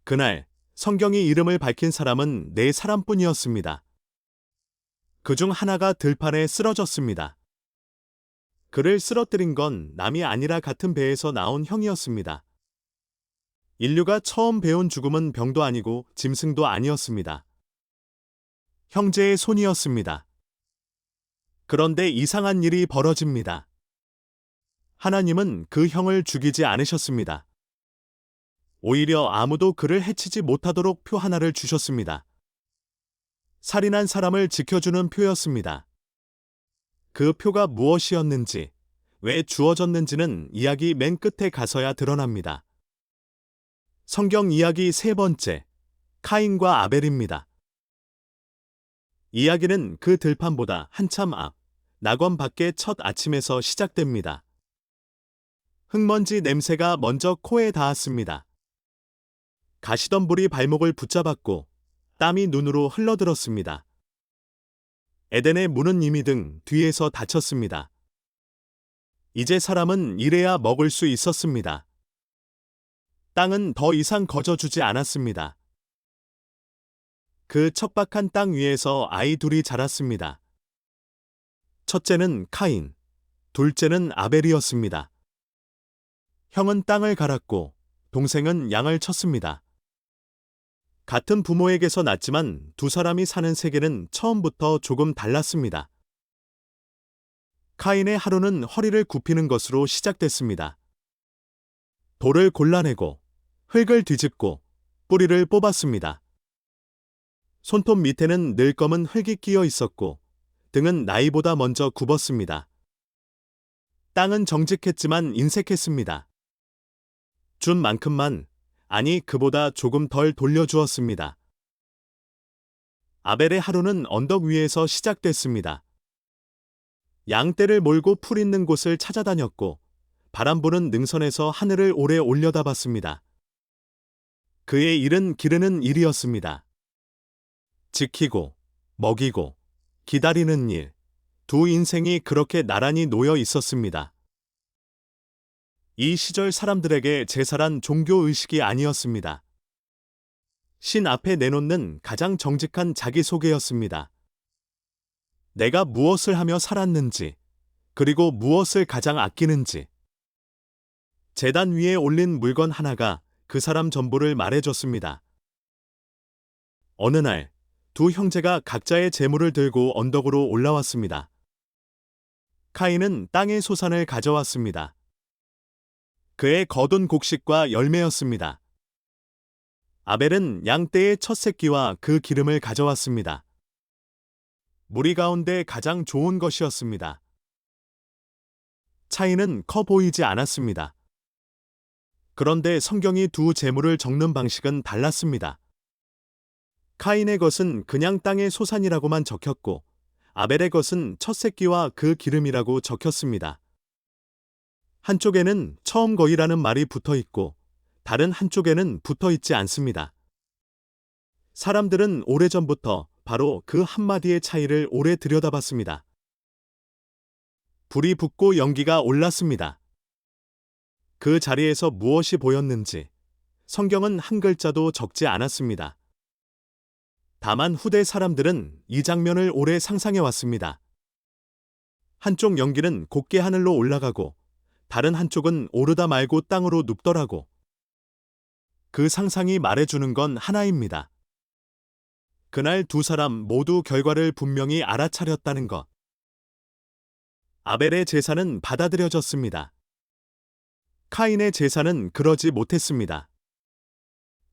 그날 성경이 이름을 밝힌 사람은 네 사람뿐이었습니다. 그중 하나가 들판에 쓰러졌습니다. 그를 쓰러뜨린 건 남이 아니라 같은 배에서 나온 형이었습니다. 인류가 처음 배운 죽음은 병도 아니고 짐승도 아니었습니다. 형제의 손이었습니다. 그런데 이상한 일이 벌어집니다. 하나님은 그 형을 죽이지 않으셨습니다. 오히려 아무도 그를 해치지 못하도록 표 하나를 주셨습니다. 살인한 사람을 지켜주는 표였습니다. 그 표가 무엇이었는지, 왜 주어졌는지는 이야기 맨 끝에 가서야 드러납니다. 성경 이야기 세 번째, 카인과 아벨입니다. 이야기는 그 들판보다 한참 앞, 낙원 밖의 첫 아침에서 시작됩니다. 흙먼지 냄새가 먼저 코에 닿았습니다. 가시던 불이 발목을 붙잡았고 땀이 눈으로 흘러들었습니다. 에덴의 문은 이미 등 뒤에서 닫혔습니다. 이제 사람은 일해야 먹을 수 있었습니다. 땅은 더 이상 거저주지 않았습니다. 그 척박한 땅 위에서 아이 둘이 자랐습니다. 첫째는 카인, 둘째는 아벨이었습니다. 형은 땅을 갈았고 동생은 양을 쳤습니다. 같은 부모에게서 났지만 두 사람이 사는 세계는 처음부터 조금 달랐습니다. 카인의 하루는 허리를 굽히는 것으로 시작됐습니다. 돌을 골라내고 흙을 뒤집고 뿌리를 뽑았습니다. 손톱 밑에는 늘검은 흙이 끼어 있었고 등은 나이보다 먼저 굽었습니다. 땅은 정직했지만 인색했습니다. 준 만큼만, 아니 그보다 조금 덜 돌려주었습니다. 아벨의 하루는 언덕 위에서 시작됐습니다. 양떼를 몰고 풀 있는 곳을 찾아다녔고 바람 부는 능선에서 하늘을 오래 올려다봤습니다. 그의 일은 기르는 일이었습니다. 지키고, 먹이고, 기다리는 일, 두 인생이 그렇게 나란히 놓여 있었습니다. 이 시절 사람들에게 제사란 종교의식이 아니었습니다. 신 앞에 내놓는 가장 정직한 자기소개였습니다. 내가 무엇을 하며 살았는지, 그리고 무엇을 가장 아끼는지. 제단 위에 올린 물건 하나가 그 사람 전부를 말해줬습니다. 어느 날, 두 형제가 각자의 재물을 들고 언덕으로 올라왔습니다. 카인은 땅의 소산을 가져왔습니다. 그의 거둔 곡식과 열매였습니다. 아벨은 양떼의 첫 새끼와 그 기름을 가져왔습니다. 무리 가운데 가장 좋은 것이었습니다. 차이는 커 보이지 않았습니다. 그런데 성경이 두 재물을 적는 방식은 달랐습니다. 카인의 것은 그냥 땅의 소산이라고만 적혔고 아벨의 것은 첫 새끼와 그 기름이라고 적혔습니다. 한쪽에는 처음 거이라는 말이 붙어 있고 다른 한쪽에는 붙어 있지 않습니다. 사람들은 오래전부터 바로 그 한마디의 차이를 오래 들여다봤습니다. 불이 붙고 연기가 올랐습니다. 그 자리에서 무엇이 보였는지 성경은 한 글자도 적지 않았습니다. 다만 후대 사람들은 이 장면을 오래 상상해 왔습니다. 한쪽 연기는 곱게 하늘로 올라가고 다른 한쪽은 오르다 말고 땅으로 눕더라고. 그 상상이 말해주는 건 하나입니다. 그날 두 사람 모두 결과를 분명히 알아차렸다는 것. 아벨의 제사는 받아들여졌습니다. 카인의 제사는 그러지 못했습니다.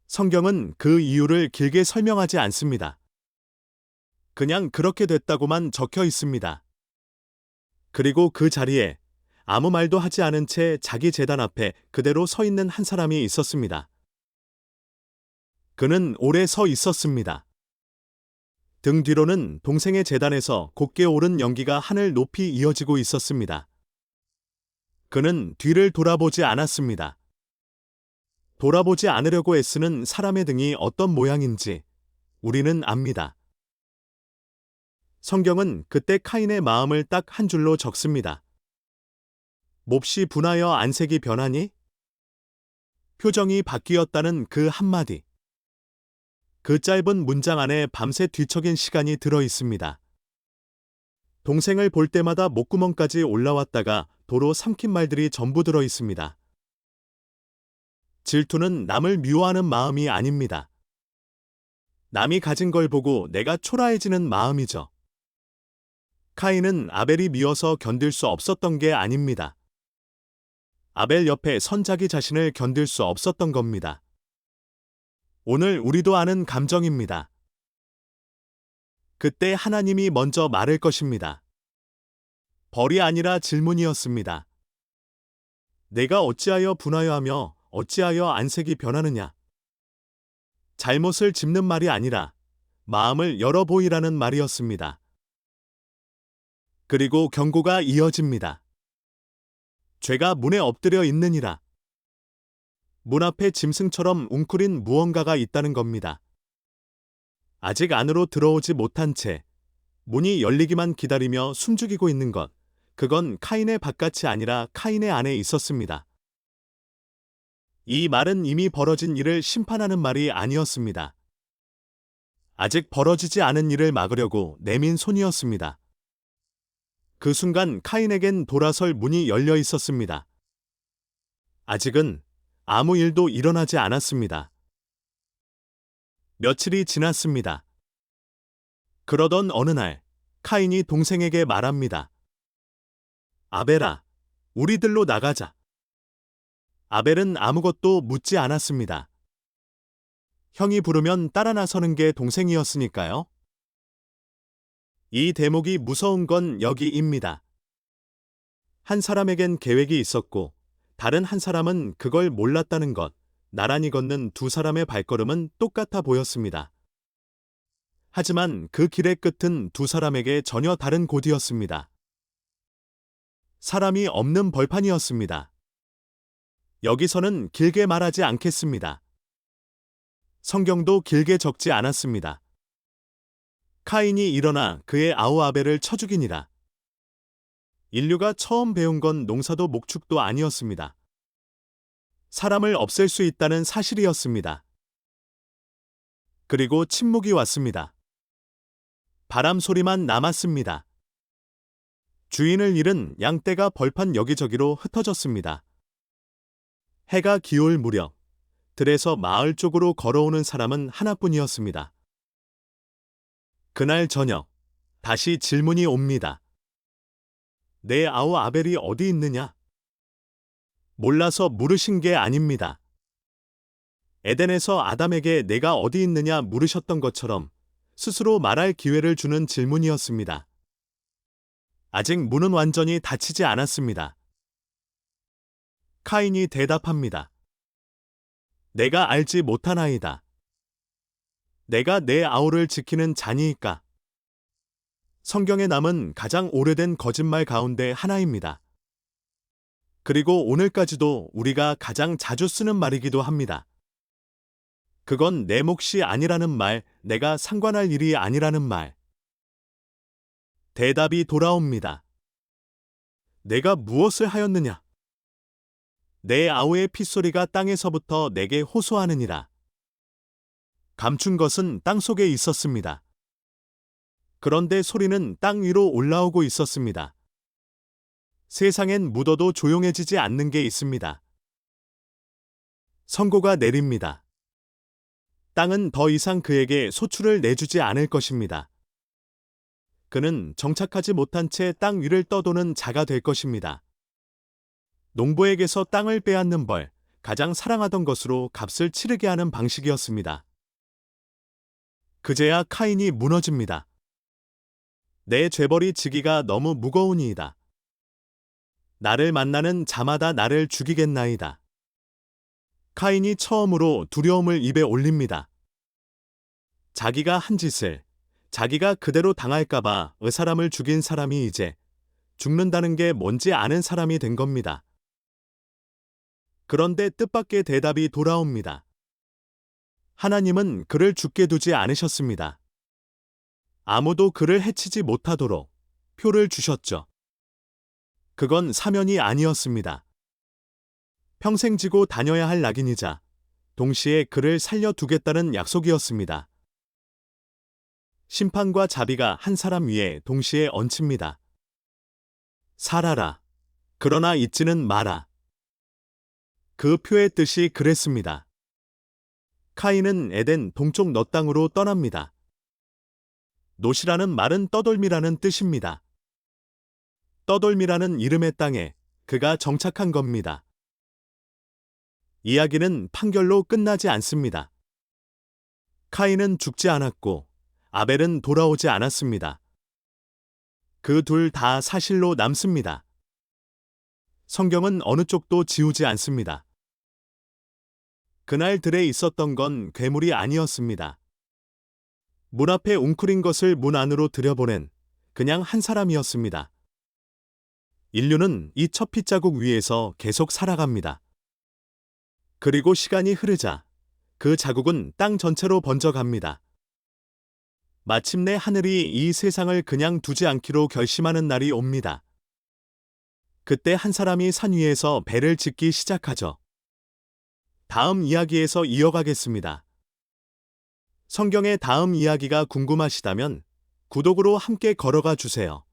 성경은 그 이유를 길게 설명하지 않습니다. 그냥 그렇게 됐다고만 적혀 있습니다. 그리고 그 자리에 아무 말도 하지 않은 채 자기 제단 앞에 그대로 서 있는 한 사람이 있었습니다. 그는 오래 서 있었습니다. 등 뒤로는 동생의 제단에서 곱게 오른 연기가 하늘 높이 이어지고 있었습니다. 그는 뒤를 돌아보지 않았습니다. 돌아보지 않으려고 애쓰는 사람의 등이 어떤 모양인지 우리는 압니다. 성경은 그때 카인의 마음을 딱 한 줄로 적습니다. 몹시 분하여 안색이 변하니? 표정이 바뀌었다는 그 한마디. 그 짧은 문장 안에 밤새 뒤척인 시간이 들어 있습니다. 동생을 볼 때마다 목구멍까지 올라왔다가 도로 삼킨 말들이 전부 들어 있습니다. 질투는 남을 미워하는 마음이 아닙니다. 남이 가진 걸 보고 내가 초라해지는 마음이죠. 카인은 아벨이 미워서 견딜 수 없었던 게 아닙니다. 아벨 옆에 선 자기 자신을 견딜 수 없었던 겁니다. 오늘 우리도 아는 감정입니다. 그때 하나님이 먼저 말할 것입니다. 벌이 아니라 질문이었습니다. 내가 어찌하여 분하여하며 어찌하여 안색이 변하느냐? 잘못을 짚는 말이 아니라 마음을 열어보이라는 말이었습니다. 그리고 경고가 이어집니다. 죄가 문에 엎드려 있느니라. 문 앞에 짐승처럼 웅크린 무언가가 있다는 겁니다. 아직 안으로 들어오지 못한 채 문이 열리기만 기다리며 숨죽이고 있는 것, 그건 카인의 바깥이 아니라 카인의 안에 있었습니다. 이 말은 이미 벌어진 일을 심판하는 말이 아니었습니다. 아직 벌어지지 않은 일을 막으려고 내민 손이었습니다. 그 순간 카인에겐 돌아설 문이 열려 있었습니다. 아직은 아무 일도 일어나지 않았습니다. 며칠이 지났습니다. 그러던 어느 날, 카인이 동생에게 말합니다. 아벨아, 우리들로 나가자. 아벨은 아무것도 묻지 않았습니다. 형이 부르면 따라 나서는 게 동생이었으니까요. 이 대목이 무서운 건 여기입니다. 한 사람에겐 계획이 있었고 다른 한 사람은 그걸 몰랐다는 것. 나란히 걷는 두 사람의 발걸음은 똑같아 보였습니다. 하지만 그 길의 끝은 두 사람에게 전혀 다른 곳이었습니다. 사람이 없는 벌판이었습니다. 여기서는 길게 말하지 않겠습니다. 성경도 길게 적지 않았습니다. 카인이 일어나 그의 아우 아벨을 쳐 죽이니라. 인류가 처음 배운 건 농사도 목축도 아니었습니다. 사람을 없앨 수 있다는 사실이었습니다. 그리고 침묵이 왔습니다. 바람 소리만 남았습니다. 주인을 잃은 양떼가 벌판 여기저기로 흩어졌습니다. 해가 기울 무렵 들에서 마을 쪽으로 걸어오는 사람은 하나뿐이었습니다. 그날 저녁 다시 질문이 옵니다. 내 아우 아벨이 어디 있느냐? 몰라서 물으신 게 아닙니다. 에덴에서 아담에게 내가 어디 있느냐 물으셨던 것처럼 스스로 말할 기회를 주는 질문이었습니다. 아직 문은 완전히 닫히지 않았습니다. 카인이 대답합니다. 내가 알지 못하나이다. 내가 내 아우를 지키는 자니이까. 성경에 남은 가장 오래된 거짓말 가운데 하나입니다. 그리고 오늘까지도 우리가 가장 자주 쓰는 말이기도 합니다. 그건 내 몫이 아니라는 말, 내가 상관할 일이 아니라는 말. 대답이 돌아옵니다. 내가 무엇을 하였느냐? 내 아우의 핏소리가 땅에서부터 내게 호소하느니라. 감춘 것은 땅 속에 있었습니다. 그런데 소리는 땅 위로 올라오고 있었습니다. 세상엔 묻어도 조용해지지 않는 게 있습니다. 선고가 내립니다. 땅은 더 이상 그에게 소출을 내주지 않을 것입니다. 그는 정착하지 못한 채 땅 위를 떠도는 자가 될 것입니다. 농부에게서 땅을 빼앗는 벌, 가장 사랑하던 것으로 값을 치르게 하는 방식이었습니다. 그제야 카인이 무너집니다. 내 죄벌이 지기가 너무 무거우니이다. 나를 만나는 자마다 나를 죽이겠나이다. 카인이 처음으로 두려움을 입에 올립니다. 자기가 한 짓을, 자기가 그대로 당할까봐 사람을 죽인 사람이 이제 죽는다는 게 뭔지 아는 사람이 된 겁니다. 그런데 뜻밖의 대답이 돌아옵니다. 하나님은 그를 죽게 두지 않으셨습니다. 아무도 그를 해치지 못하도록 표를 주셨죠. 그건 사면이 아니었습니다. 평생 지고 다녀야 할 낙인이자 동시에 그를 살려두겠다는 약속이었습니다. 심판과 자비가 한 사람 위에 동시에 얹힙니다. 살아라. 그러나 잊지는 마라. 그 표의 뜻이 그랬습니다. 카인은 에덴 동쪽 넛 땅으로 떠납니다. 놋이라는 말은 떠돌미라는 뜻입니다. 떠돌미라는 이름의 땅에 그가 정착한 겁니다. 이야기는 판결로 끝나지 않습니다. 카인은 죽지 않았고 아벨은 돌아오지 않았습니다. 그 둘 다 사실로 남습니다. 성경은 어느 쪽도 지우지 않습니다. 그날 들에 있었던 건 괴물이 아니었습니다. 문 앞에 웅크린 것을 문 안으로 들여보낸 그냥 한 사람이었습니다. 인류는 이 첫 핏자국 위에서 계속 살아갑니다. 그리고 시간이 흐르자 그 자국은 땅 전체로 번져갑니다. 마침내 하늘이 이 세상을 그냥 두지 않기로 결심하는 날이 옵니다. 그때 한 사람이 산 위에서 배를 짓기 시작하죠. 다음 이야기에서 이어가겠습니다. 성경의 다음 이야기가 궁금하시다면 구독으로 함께 걸어가 주세요.